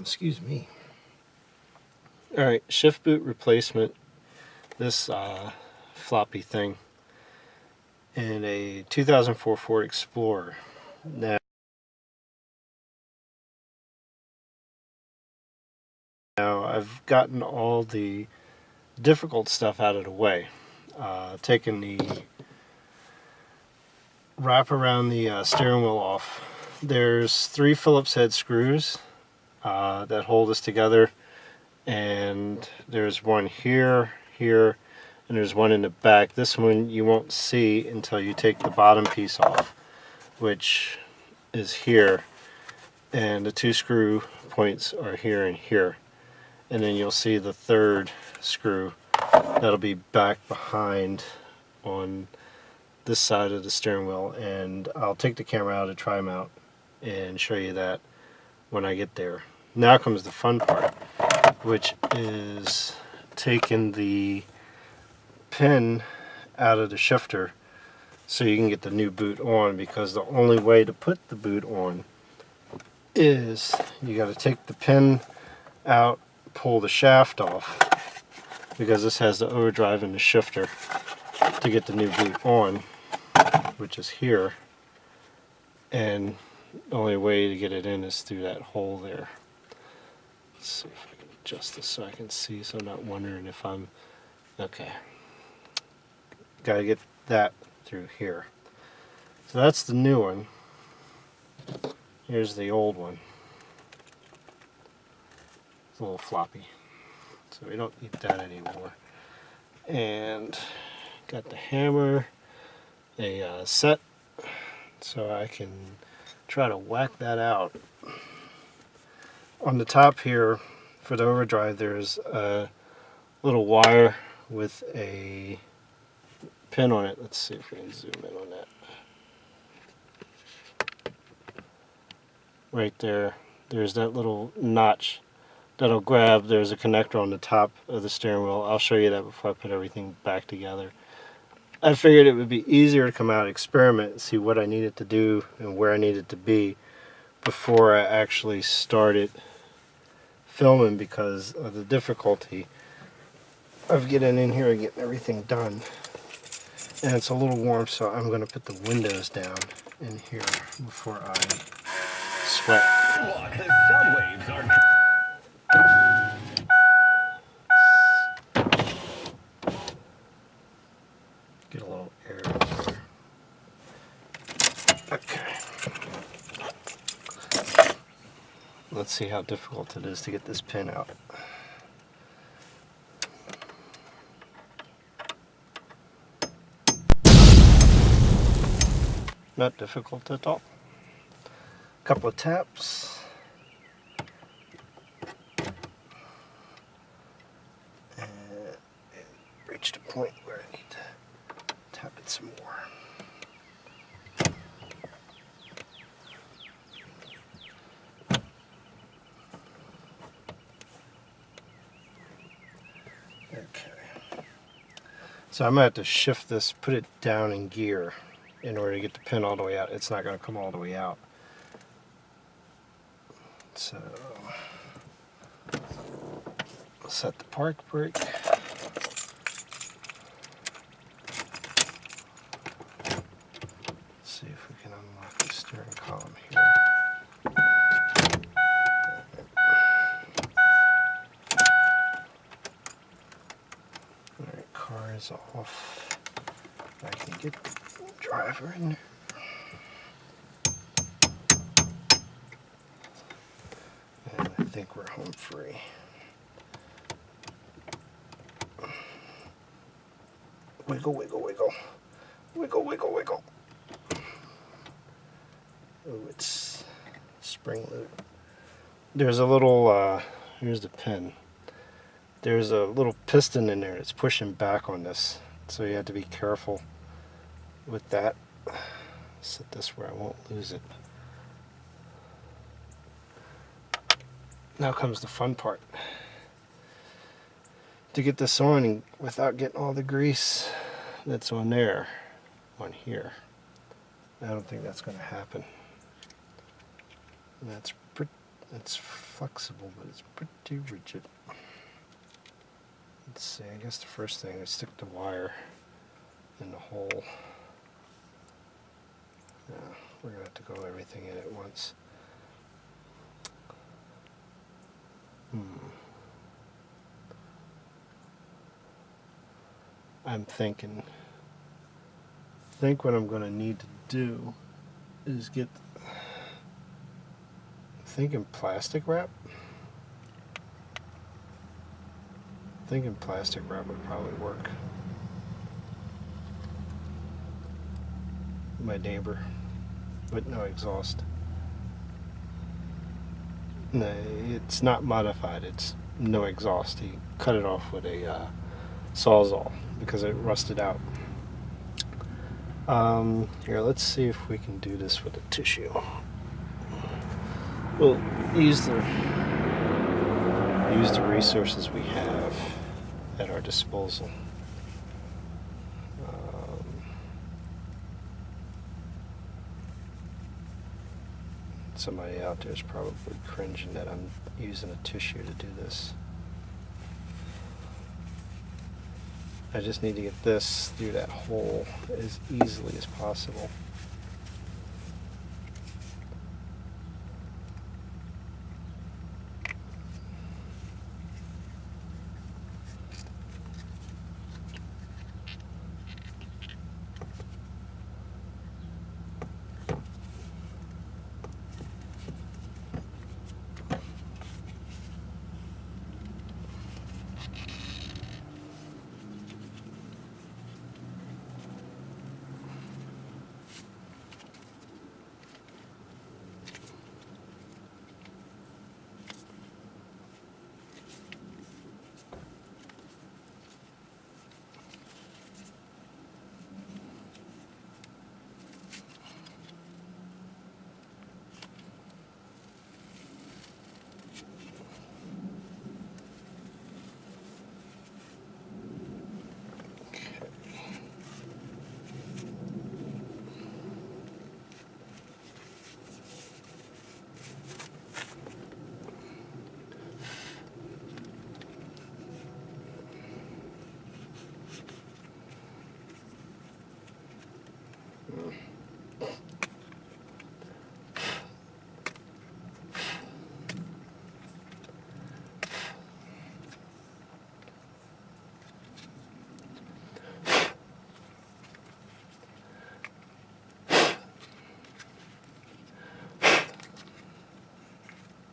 Excuse me. Alright, shift boot replacement. This floppy thing in a 2004 Ford Explorer. Now I've gotten all the difficult stuff out of the way. Taken the wrap around the steering wheel off. There's 3 Phillips head screws that hold this together, and there's one here, here, and there's one in the back. This one you won't see until you take the bottom piece off, which is here, and the 2 screw points are here and here, and then you'll see the 3rd screw that'll be back behind on this side of the steering wheel, and I'll take the camera out to try them out and show you that when I get there. Now comes the fun part, which is taking the pin out of the shifter so you can get the new boot on, because the only way to put the boot on is you got to take the pin out, pull the shaft off, because this has the overdrive in the shifter, to get the new boot on, which is here, and the only way to get it in is through that hole there. Let's see if I can adjust this so I can see, so I'm not wondering if I'm okay. Gotta get that through here. So that's the new one. Here's the old one. It's a little floppy, so we don't need that anymore. And got the hammer, a set, so I can try to whack that out. On the top here for the overdrive, there's a little wire with a pin on it. Let's see if we can zoom in on that. Right there, there's that little notch that'll grab. There's a connector on the top of the steering wheel. I'll show you that before I put everything back together. I figured it would be easier to come out, experiment, and see what I needed to do and where I needed to be before I actually started filming, because of the difficulty of getting in here and getting everything done. And it's a little warm, so I'm going to put the windows down in here before I sweat. The sound waves are... Get a little air in there. Okay. Let's see how difficult it is to get this pin out. Not difficult at all. A couple of taps. And reached a point where I need to tap it some more. Okay. So I'm going to have to shift this, put it down in gear in order to get the pin all the way out. It's not going to come all the way out. So I'll set the park brake. See if we can unlock the steering column here. Alright, car is off. I can get the driver in there. And I think we're home free. Wiggle, wiggle, wiggle. Wiggle, wiggle, wiggle. Oh, it's spring loop. There's a little, here's the pin. There's a little piston in there that's pushing back on this, so you have to be careful with that. Set this where I won't lose it. Now comes the fun part. To get this on and without getting all the grease that's on there, on here. I don't think that's going to happen. That's flexible, but it's pretty rigid. Let's see, I guess the first thing is stick the wire in the hole. Yeah, we're going to have to go everything in at once. I'm thinking, I think what I'm going to need to do is get, I'm thinking plastic wrap. Thinking plastic wrap would probably work. My neighbor, with no exhaust. No, it's not modified, it's no exhaust. He cut it off with a Sawzall because it rusted out. Here, let's see if we can do this with a tissue. We'll use the resources we have at our disposal. Somebody out there is probably cringing that I'm using a tissue to do this. I just need to get this through that hole as easily as possible.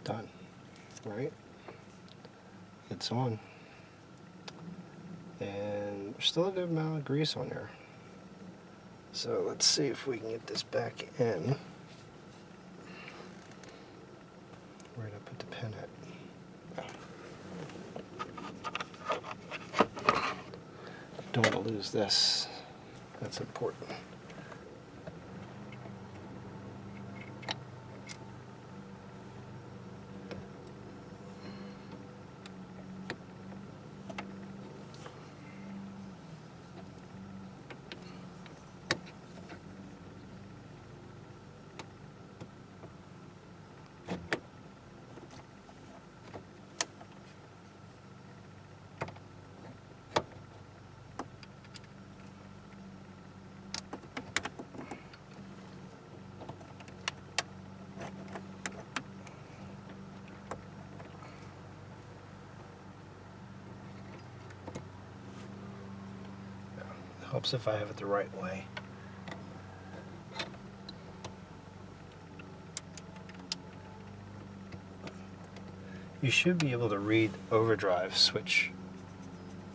Done. Right? It's on. And there's still a good amount of grease on there. So let's see if we can get this back in. Where did I put the pin at? Don't want to lose this. That's important. Helps if I have it the right way. You should be able to read overdrive switch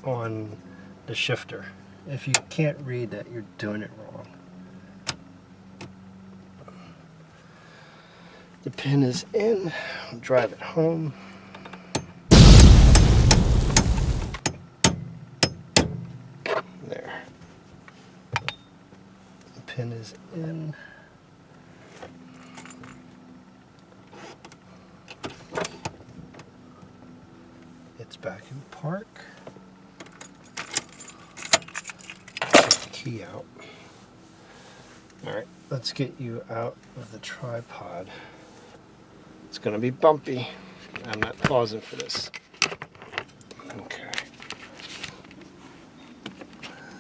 on the shifter. If you can't read that, you're doing it wrong. The pin is in. I'll drive it home. There. The pin is in. It's back in park. Take the key out. Alright, let's get you out of the tripod. It's going to be bumpy. I'm not pausing for this. Okay.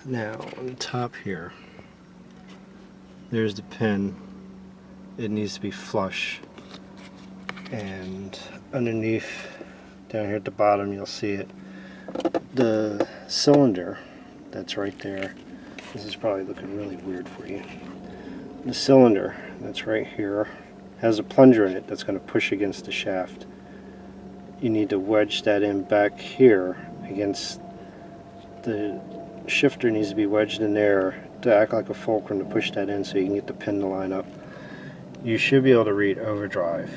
Now on the top here, there's the pin. It needs to be flush. And underneath, down here at the bottom, you'll see it. The cylinder that's right there, this is probably looking really weird for you. The cylinder that's right here has a plunger in it that's going to push against the shaft. You need to wedge that in back here against the shifter, needs to be wedged in there to act like a fulcrum to push that in so you can get the pin to line up. You should be able to read overdrive.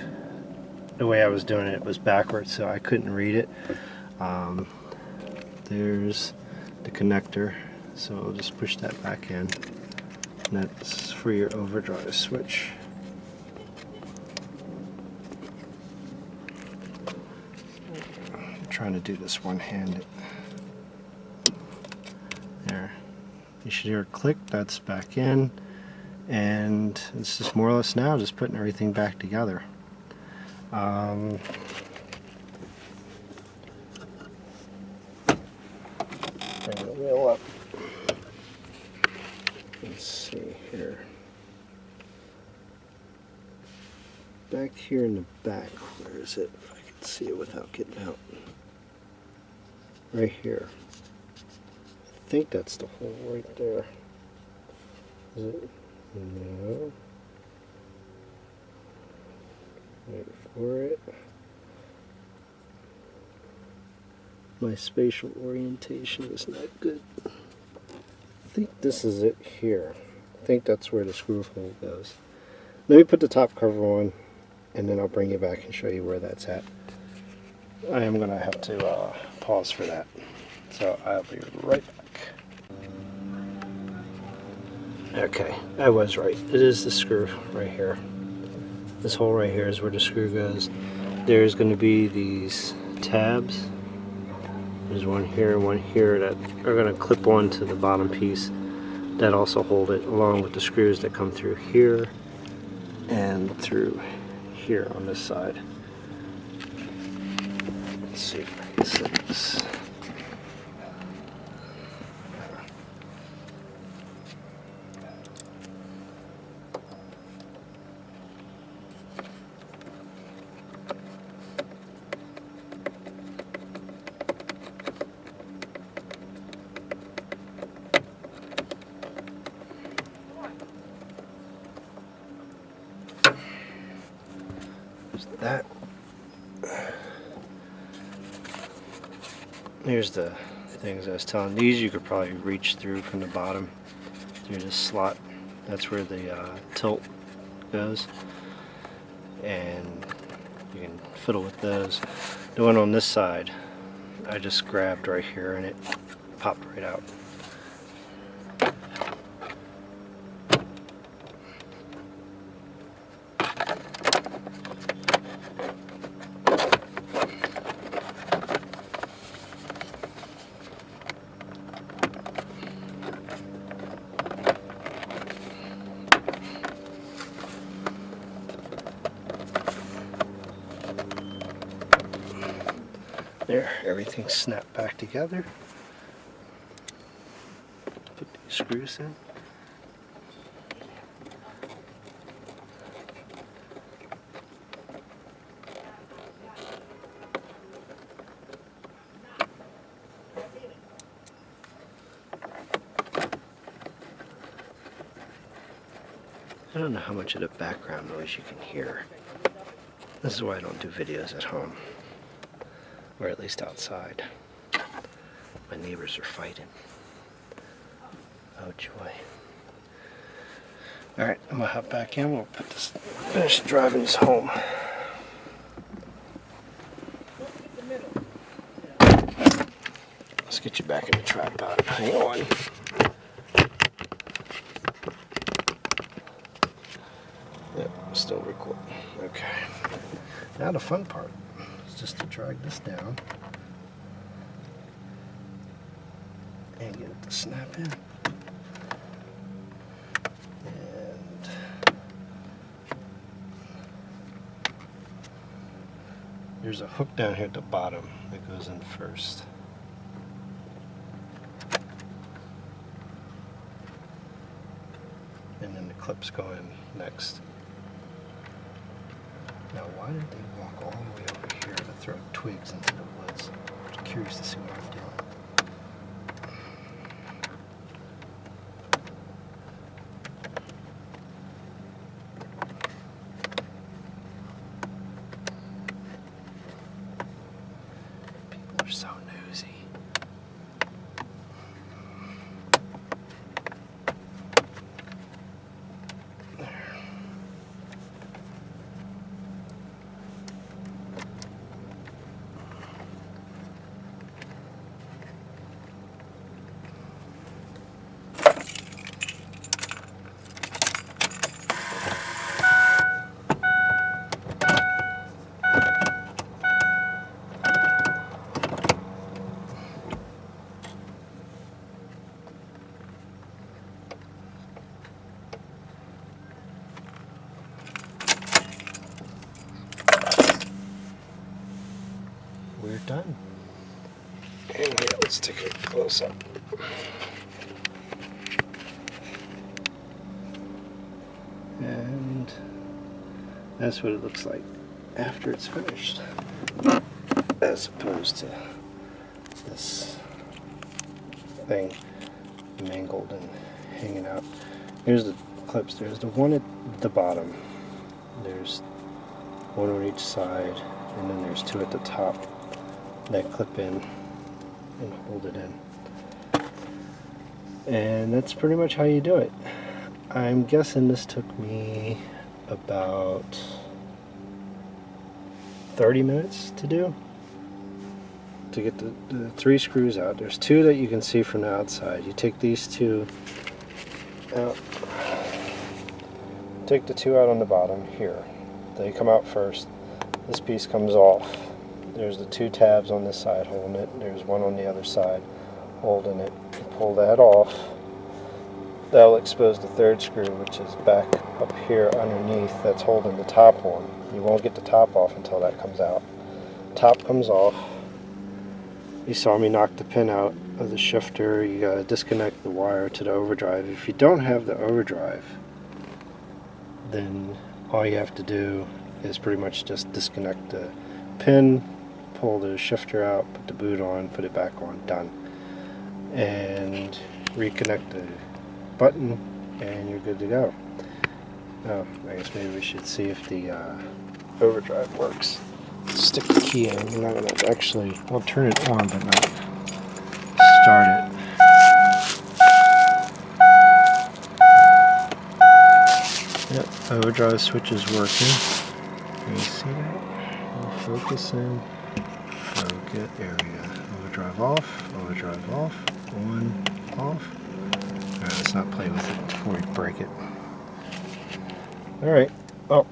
The way I was doing it was backwards, so I couldn't read it. There's the connector, so I'll just push that back in. And that's for your overdrive switch. I'm trying to do this one-handed. There. You should hear a click, that's back in. And it's just more or less now just putting everything back together. Bring the wheel up. Let's see here. Back here in the back, where is it? If I can see it without getting out. Right here. I think that's the hole right there. Is it? No. Wait for it. My spatial orientation is not good. I think this is it here. I think that's where the screw hole goes. Let me put the top cover on and then I'll bring you back and show you where that's at. I am going to have to pause for that. So I'll be right back. Okay, I was right. It is the screw right here. This hole right here is where the screw goes. There's going to be these tabs. There's one here and one here that are going to clip on to the bottom piece that also hold it, along with the screws that come through here and through here on this side. Let's see if I can set this. That. Here's the things I was telling. These you could probably reach through from the bottom through this slot. That's where the tilt goes, and you can fiddle with those. The one on this side, I just grabbed right here and it popped right out. There, everything's snapped back together. Put these screws in. I don't know how much of the background noise you can hear. This is why I don't do videos at home. Or at least outside. My neighbors are fighting. Oh joy. Alright, I'm gonna hop back in. We'll put this, finish driving this home. Let's get you back in the tripod. Hang on. Yep, still recording. Okay. Now the fun part. Just to drag this down and get it to snap in. And There's a hook down here at the bottom that goes in first. And then the clips go in next. Now, why did they walk all the way over here to throw twigs into the woods? I'm curious to see what I'm doing. People are so nosy. We're done. And here, let's take a close up. And that's what it looks like after it's finished, as opposed to this thing mangled and hanging out. Here's the clips. There's the one at the bottom. There's one on each side, and then there's two at the top that clip in and hold it in. And that's pretty much how you do it. I'm guessing this took me about 30 minutes to do, to get the 3 screws out. There's 2 that you can see from the outside. You take these 2 out, take the 2 out on the bottom here. They come out first. This piece comes off. There's the 2 tabs on this side holding it. There's one on the other side holding it. You pull that off. That'll expose the 3rd screw, which is back up here underneath, that's holding the top one. You won't get the top off until that comes out. Top comes off. You saw me knock the pin out of the shifter. You gotta disconnect the wire to the overdrive. If you don't have the overdrive, then all you have to do is pretty much just disconnect the pin, pull the shifter out, put the boot on, put it back on, done. And reconnect the button and you're good to go. Oh, I guess maybe we should see if the overdrive works. Stick the key in. You're not gonna actually, I'll turn it on but not start it. Yep, overdrive switch is working. Can you see that? We'll focus in. Focus area. Overdrive off. Overdrive off. On. Off. Alright, let's not play with it before we break it. Alright. Well,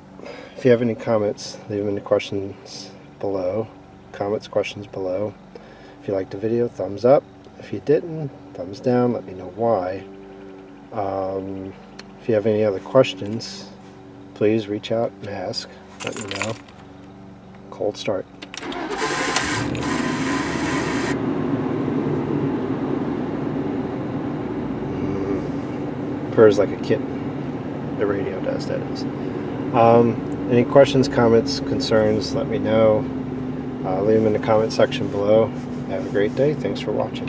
if you have any comments, leave them in the questions below. Questions below. If you liked the video, thumbs up. If you didn't, thumbs down. Let me know why. If you have any other questions, please reach out and ask. Let me know. Cold start. Purrs like a kitten. The radio does, that is. Any questions, comments, concerns, let me know. Leave them in the comment section below. Have a great day. Thanks for watching.